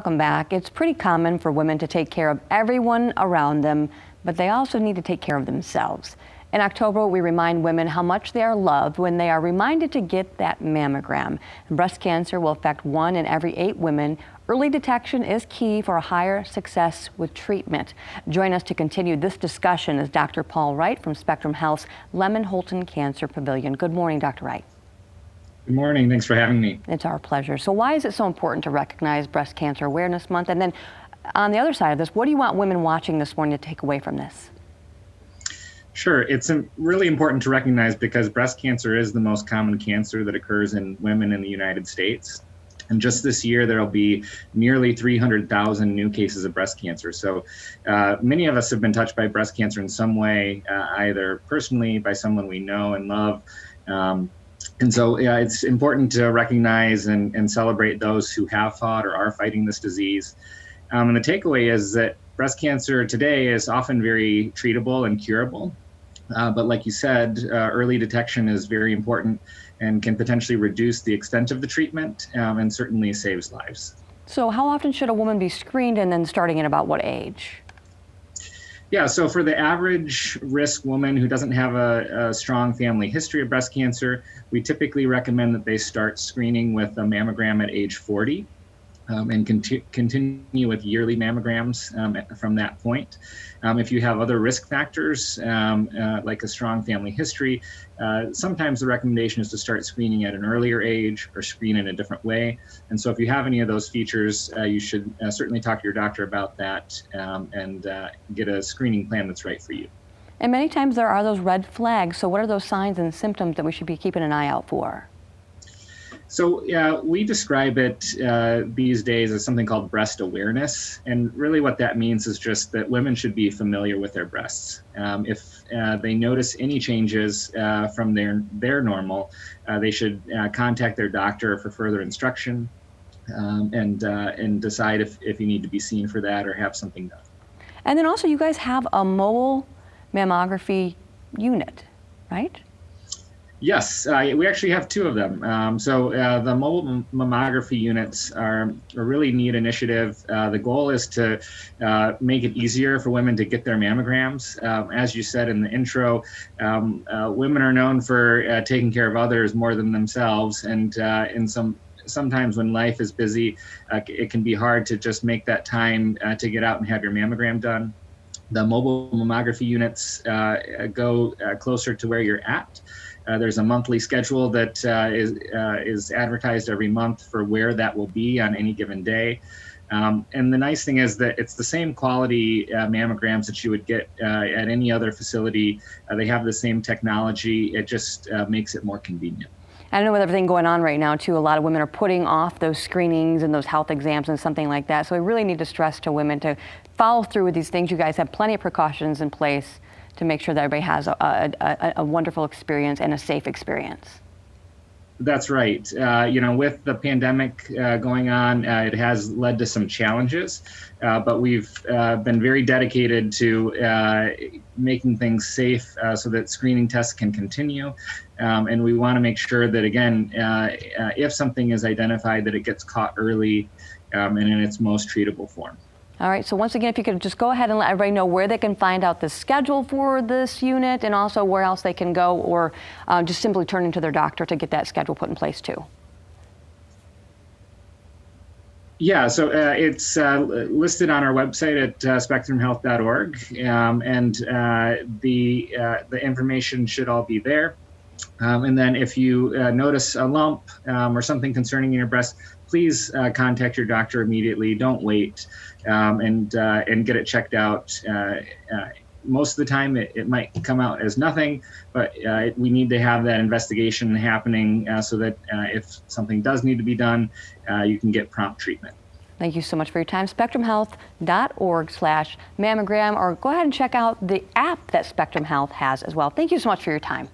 Welcome back. It's pretty common for women to take care of everyone around them, but they also need to take care of themselves. In October, we remind women how much they are loved when they are reminded to get that mammogram. And breast cancer will affect 1 in every 8 women. Early detection is key for a higher success with treatment. Join us to continue this discussion is Dr. Paul Wright from Spectrum Health's Lemon Holton Cancer Pavilion. Good morning, Dr. Wright. Good morning. Thanks for having me. It's our pleasure. So why is it so important to recognize Breast Cancer Awareness Month? And then on the other side of this, what do you want women watching this morning to take away from this? Sure. It's really important to recognize because breast cancer is the most common cancer that occurs in women in the United States. And just this year, there will be nearly 300,000 new cases of breast cancer. So many of us have been touched by breast cancer in some way, either personally, by someone we know and love. And so it's important to recognize and celebrate those who have fought or are fighting this disease. And the takeaway is that breast cancer today is often very treatable and curable. But like you said, early detection is very important and can potentially reduce the extent of the treatment and certainly saves lives. So how often should a woman be screened, and then starting at about what age? Yeah, so for the average risk woman who doesn't have a strong family history of breast cancer, we typically recommend that they start screening with a mammogram at age 40 and continue with yearly mammograms from that point. If you have other risk factors, like a strong family history, sometimes the recommendation is to start screening at an earlier age or screen in a different way. And so if you have any of those features, you should certainly talk to your doctor about that and get a screening plan that's right for you. And many times there are those red flags. So what are those signs and symptoms that we should be keeping an eye out for? So we describe it these days as something called breast awareness. And really what that means is just that women should be familiar with their breasts. If they notice any changes from their normal, they should contact their doctor for further instruction and decide if you need to be seen for that or have something done. And then also you guys have a mobile mammography unit, right? Yes, we actually have 2 of them. The mobile mammography units are a really neat initiative. The goal is to make it easier for women to get their mammograms. As you said in the intro, women are known for taking care of others more than themselves. And sometimes when life is busy, it can be hard to just make that time to get out and have your mammogram done. The mobile mammography units go closer to where you're at. There's a monthly schedule that is advertised every month for where that will be on any given day. And the nice thing is that it's the same quality mammograms that you would get at any other facility. They have the same technology. It just makes it more convenient. I know with everything going on right now, too, a lot of women are putting off those screenings and those health exams and something like that. So we really need to stress to women to follow through with these things. You guys have plenty of precautions in place to make sure that everybody has a wonderful experience and a safe experience. That's right. With the pandemic going on, it has led to some challenges, but we've been very dedicated to making things safe so that screening tests can continue. And we want to make sure that, again, if something is identified, that it gets caught early and in its most treatable form. All right, so once again, if you could just go ahead and let everybody know where they can find out the schedule for this unit and also where else they can go, or just simply turn into their doctor to get that schedule put in place too. Yeah, so it's listed on our website at spectrumhealth.org, and the information should all be there. And then if you notice a lump or something concerning in your breast, please contact your doctor immediately. Don't wait, and get it checked out. Most of the time, it might come out as nothing, but we need to have that investigation happening so that if something does need to be done, you can get prompt treatment. Thank you so much for your time. SpectrumHealth.org/mammogram, or go ahead and check out the app that Spectrum Health has as well. Thank you so much for your time.